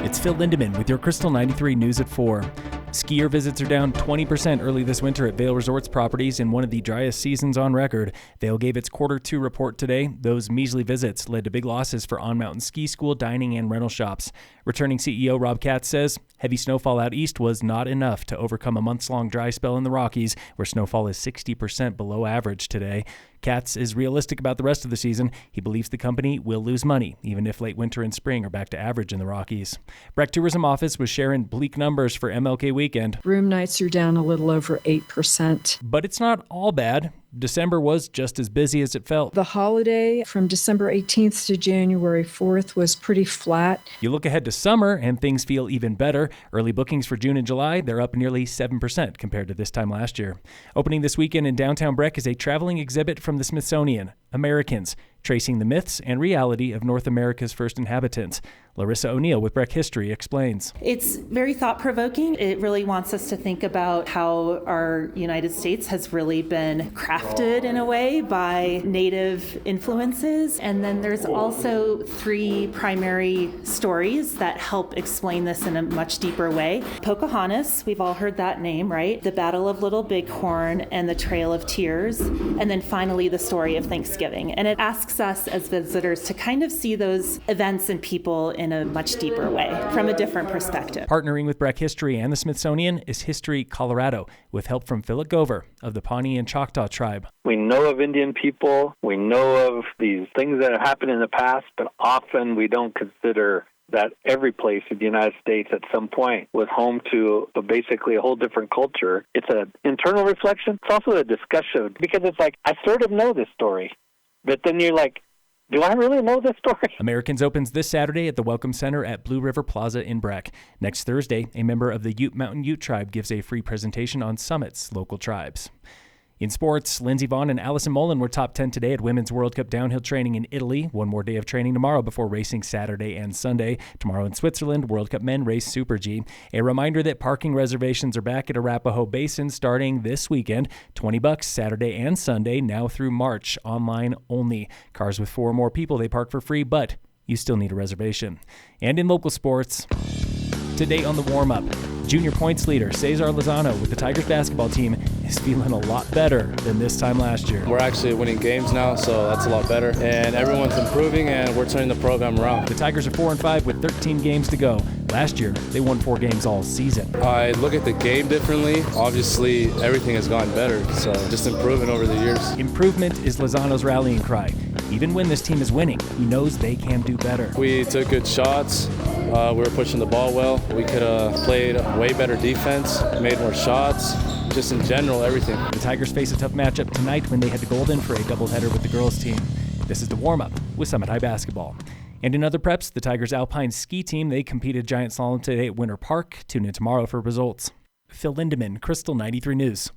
It's Phil Lindemann with your Krystal 93 News at 4. Skier visits are down 20% early this winter at Vail Resorts properties in one of the driest seasons on record. Vail gave its Q2 report today. Those measly visits led to big losses for on-mountain ski school, dining, and rental shops. Returning CEO Rob Katz says heavy snowfall out east was not enough to overcome a months-long dry spell in the Rockies, where snowfall is 60% below average today. Katz is realistic about the rest of the season. He believes the company will lose money, even if late winter and spring are back to average in the Rockies. Breck Tourism Office was sharing bleak numbers for MLK weekend. Room nights are down a little over 8%. But it's not all bad. December was just as busy as it felt. The holiday from December 18th to January 4th was pretty flat. You look ahead to summer and things feel even better. Early bookings for June and July, they're up nearly 7% compared to this time last year. Opening this weekend in downtown Breck is a traveling exhibit from the Smithsonian, Americans, tracing the myths and reality of North America's first inhabitants. Larissa O'Neill with Breck History explains. It's very thought-provoking. It really wants us to think about how our United States has really been crafted in a way by native influences. And then there's also 3 primary stories that help explain this in a much deeper way. Pocahontas, we've all heard that name, right? The Battle of Little Bighorn and the Trail of Tears. And then finally the story of Thanksgiving. And it asks us as visitors to kind of see those events and people in a much deeper way, from a different perspective. Partnering with Breck History and the Smithsonian is History Colorado, with help from Philip Gover of the Pawnee and Choctaw tribe. We know of Indian people, we know of these things that have happened in the past, but often we don't consider that every place in the United States at some point was home to basically a whole different culture. It's an internal reflection. It's also a discussion, because it's like, I sort of know this story, but then you're like, do I really know this story? Americans opens this Saturday at the Welcome Center at Blue River Plaza in Breck. Next Thursday, a member of the Mountain Ute tribe gives a free presentation on summits, local tribes. In sports, Lindsey Vonn and Allison Mullen were top 10 today at Women's World Cup downhill training in Italy. One more day of training tomorrow before racing Saturday and Sunday. Tomorrow in Switzerland, World Cup men race Super G. A reminder that parking reservations are back at A-Basin starting this weekend. $20 Saturday and Sunday, now through March, online only. Cars with 4 or more people, they park for free, but you still need a reservation. And in local sports, today on the warm-up, junior points leader Cesar Lozano with the Tigers basketball team is feeling a lot better than this time last year. We're actually winning games now, so that's a lot better. And everyone's improving, and we're turning the program around. The Tigers are 4-5 with 13 games to go. Last year, they won 4 games all season. I look at the game differently. Obviously, everything has gotten better, so just improving over the years. Improvement is Lozano's rallying cry. Even when this team is winning, he knows they can do better. We took good shots. We were pushing the ball well. We could have played way better defense, made more shots. Just in general, everything. The Tigers face a tough matchup tonight when they head to Golden for a doubleheader with the girls' team. This is the warm-up with Summit High Basketball. And in other preps, the Tigers Alpine ski team, they competed giant slalom today at Winter Park. Tune in tomorrow for results. Phil Lindemann, Krystal 93 News.